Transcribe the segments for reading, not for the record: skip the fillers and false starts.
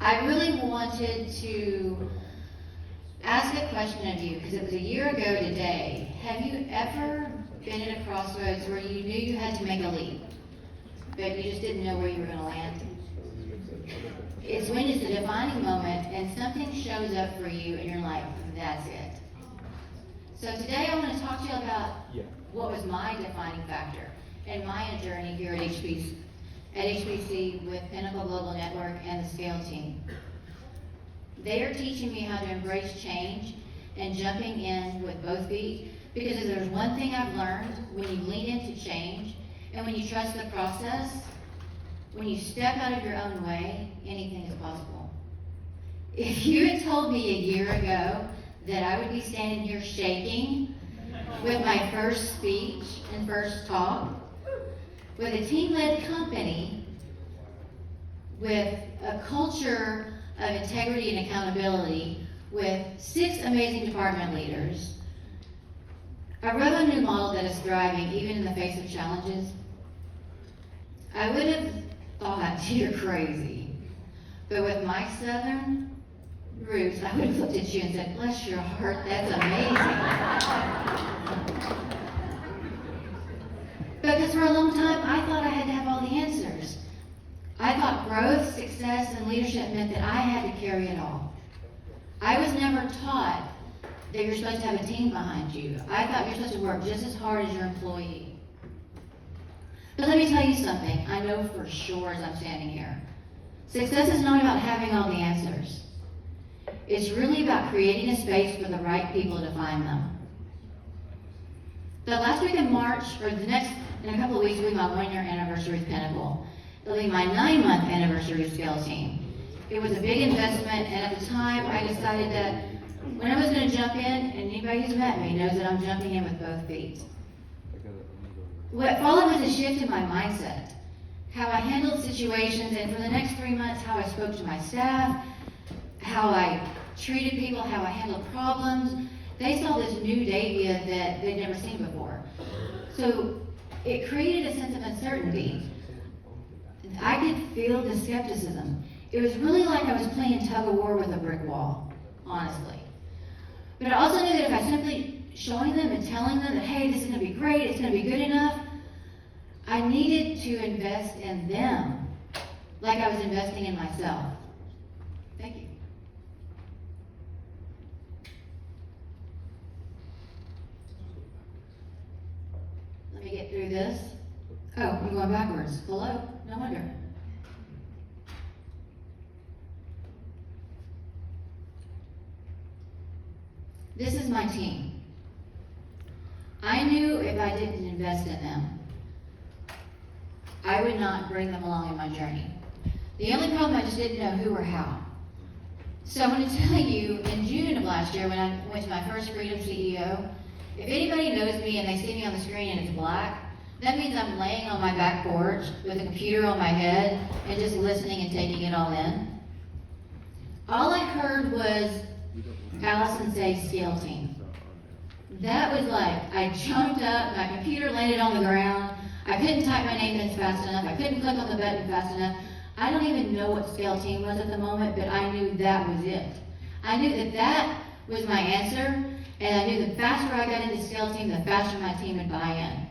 I really wanted to ask a question of you, because it was a year ago today. Have you ever been at a crossroads where you knew you had to make a leap, but you just didn't know where you were going to land? It's when it's a defining moment and something shows up for you and you're like, that's it. So today I want to talk to you about what was my defining factor in my journey here at HBC with Pinnacle Global Network and the Scale team. They are teaching me how to embrace change and jumping in with both feet, because if there's one thing I've learned, when you lean into change and when you trust the process, when you step out of your own way, anything is possible. If you had told me a year ago that I would be standing here shaking with my first speech and first talk, with a team-led company, with a culture of integrity and accountability, with 6 amazing department leaders, a revenue model that is thriving even in the face of challenges, I would have thought you're crazy. But with my Southern roots, I would have looked at you and said, bless your heart, that's amazing. Because for a long time, I thought I had to have all the answers. I thought growth, success, and leadership meant that I had to carry it all. I was never taught that you're supposed to have a team behind you. I thought you're supposed to work just as hard as your employee. But let me tell you something, I know for sure as I'm standing here. Success is not about having all the answers. It's really about creating a space for the right people to find them. The last week of March, or in a couple of weeks, will be my 1-year anniversary with Pinnacle. It'll be my 9-month anniversary with Scale Team. It was a big investment, and at the time, I decided that when I was going to jump in, and anybody who's met me knows that I'm jumping in with both feet. What followed was a shift in my mindset, how I handled situations, and for the next 3 months, how I spoke to my staff, how I treated people, how I handled problems. They saw this new Davia that they'd never seen before. So it created a sense of uncertainty. I could feel the skepticism. It was really like I was playing tug of war with a brick wall, honestly. But I also knew that if I simply showing them and telling them that, hey, this is going to be great, it's going to be good enough, I needed to invest in them like I was investing in myself. Thank you. Let me get through this. Oh, I'm going backwards. Hello? No wonder. This is my team. I knew if I didn't invest in them, I would not bring them along in my journey. The only problem, I just didn't know who or how. So I'm going to tell you, in June of last year, when I went to my first Freedom CEO, if anybody knows me and they see me on the screen and it's black, that means I'm laying on my back porch with a computer on my head and just listening and taking it all in. All I heard was Allison say Scale Team. That was like, I jumped up, my computer landed on the ground, I couldn't type my name in fast enough, I couldn't click on the button fast enough. I don't even know what Scale Team was at the moment, but I knew that was it. I knew that that was my answer, and I knew the faster I got into Scale Team, the faster my team would buy in.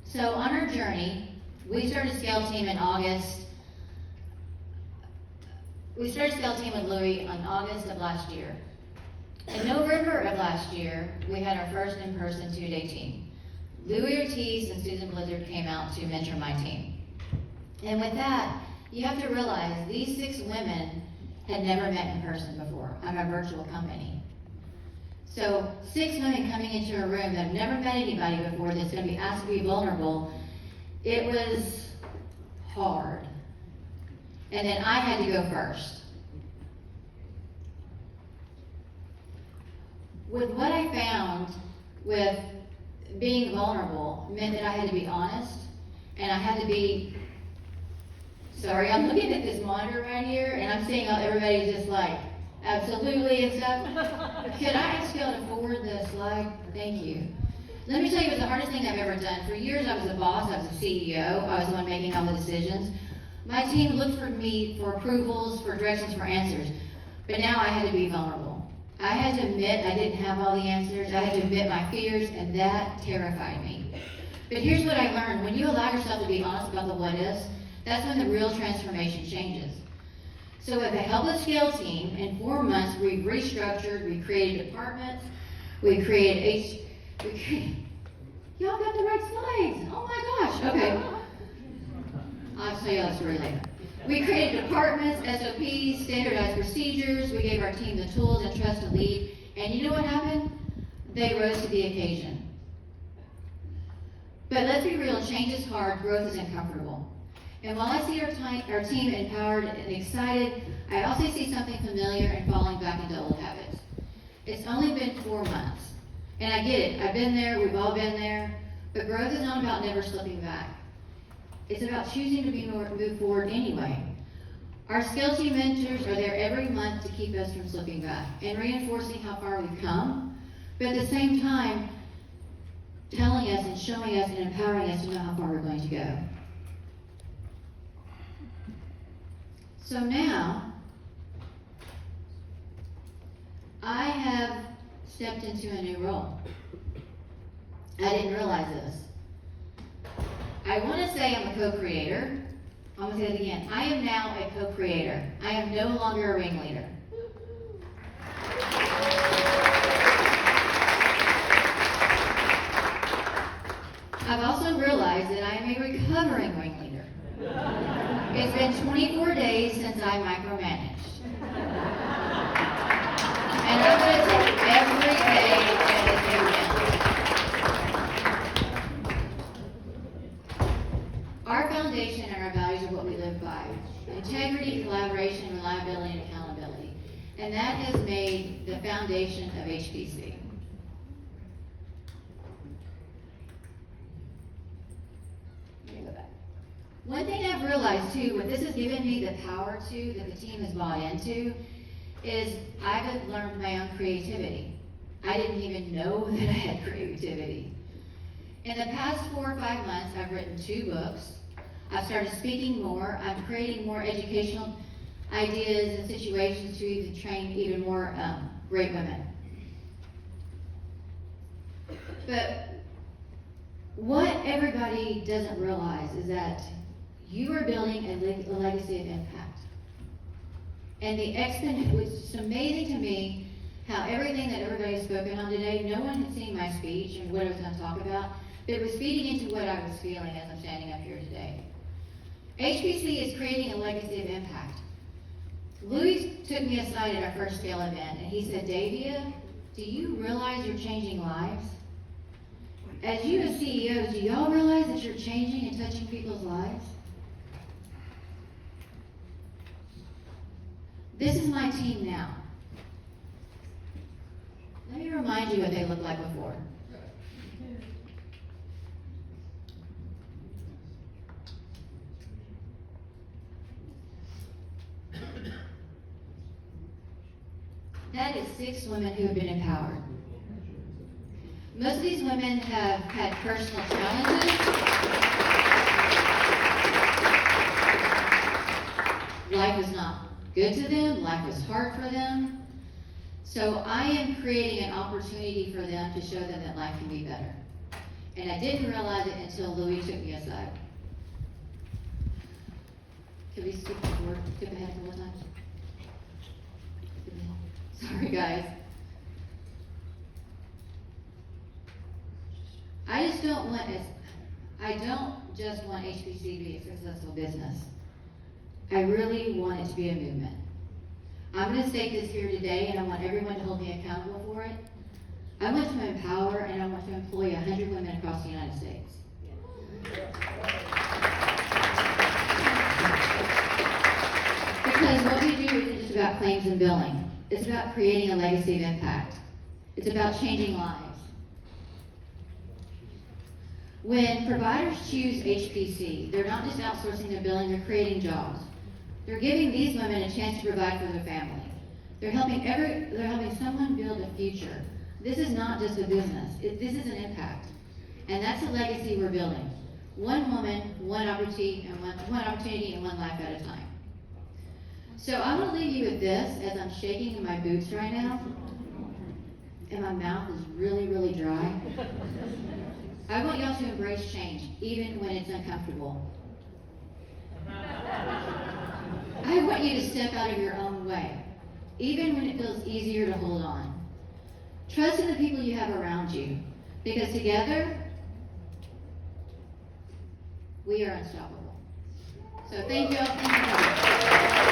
So on our journey, we started Scale Team in August. We started Scale Team with Louie in August of last year. In November of last year, we had our first in-person 2-day team. Louie, Ortiz, and Susan Blizzard came out to mentor my team. And with that, you have to realize these 6 women had never met in person before. I'm a virtual company. So 6 women coming into a room that have never met anybody before that's going to be asked to be vulnerable, it was hard. And then I had to go first. With what I found with being vulnerable meant that I had to be honest, and I had to be, sorry, I'm looking at this monitor right here, and I'm seeing everybody just like, absolutely and stuff. Could I ask y'all to forward the slide? Thank you. Let me tell you, it was the hardest thing I've ever done. For years, I was a boss, I was a CEO, I was the one making all the decisions. My team looked for me for approvals, for directions, for answers. But now I had to be vulnerable. I had to admit I didn't have all the answers. I had to admit my fears, and that terrified me. But here's what I learned. When you allow yourself to be honest about the what ifs, that's when the real transformation changes. So with the help of the scale team, in 4 months, we restructured, we created departments, we created y'all got the right slides. Oh my gosh, okay. I'll tell you that story later. We created departments, SOPs, standardized procedures. We gave our team the tools and trust to lead. And you know what happened? They rose to the occasion. But let's be real, change is hard, growth is uncomfortable. And while I see our team empowered and excited, I also see something familiar and falling back into old habits. It's only been 4 months. And I get it, I've been there, we've all been there, but growth is not about never slipping back. It's about choosing to move forward anyway. Our skill team mentors are there every month to keep us from slipping back and reinforcing how far we've come, but at the same time, telling us and showing us and empowering us to know how far we're going to go. So now, I have stepped into a new role. I didn't realize this. I want to say I'm a co-creator. I'm going to say it again. I am now a co-creator. I am no longer a ringleader. I've also realized that I am a recovering ringleader. It's been 24 days since I micromanaged. And I'm going to take every day as a new win. Our foundation and our values are what we live by. Integrity, collaboration, reliability, and accountability. And that has made the foundation of HPC. One thing I've realized too, what this has given me the power to, that the team has bought into, is I've learned my own creativity. I didn't even know that I had creativity. In the past 4 or 5 months, I've written 2 books. I've started speaking more. I'm creating more educational ideas and situations to even train even more great women. But what everybody doesn't realize is that you are building a legacy of impact. And it was just amazing to me how everything that everybody's spoken on today, no one had seen my speech and what I was going to talk about, but it was feeding into what I was feeling as I'm standing up here today. HPC is creating a legacy of impact. Louie took me aside at our first scale event, and he said, Davia, do you realize you're changing lives? As you as CEOs, do y'all realize that you're changing and touching people's lives? This is my team now. Let me remind you what they looked like before. That is 6 women who have been empowered. Most of these women have had personal challenges. Life was not good to them. Life was hard for them. So I am creating an opportunity for them to show them that life can be better. And I didn't realize it until Louie took me aside. Can we skip ahead a couple times? Sorry, guys. I don't just want HPC to be a successful business. I really want it to be a movement. I'm going to state this here today, and I want everyone to hold me accountable for it. I want to empower, and I want to employ 100 women across the United States. Because what we do isn't just about claims and billing. It's about creating a legacy of impact. It's about changing lives. When providers choose HPC, they're not just outsourcing their billing, they're creating jobs. They're giving these women a chance to provide for their family. They're helping someone build a future. This is not just a business. This is an impact. And that's a legacy we're building. One woman, one opportunity, and one life at a time. So I'm going to leave you with this as I'm shaking in my boots right now. And my mouth is really, really dry. I want y'all to embrace change, even when it's uncomfortable. I want you to step out of your own way, even when it feels easier to hold on. Trust in the people you have around you, because together, we are unstoppable. So thank you all. Thank you.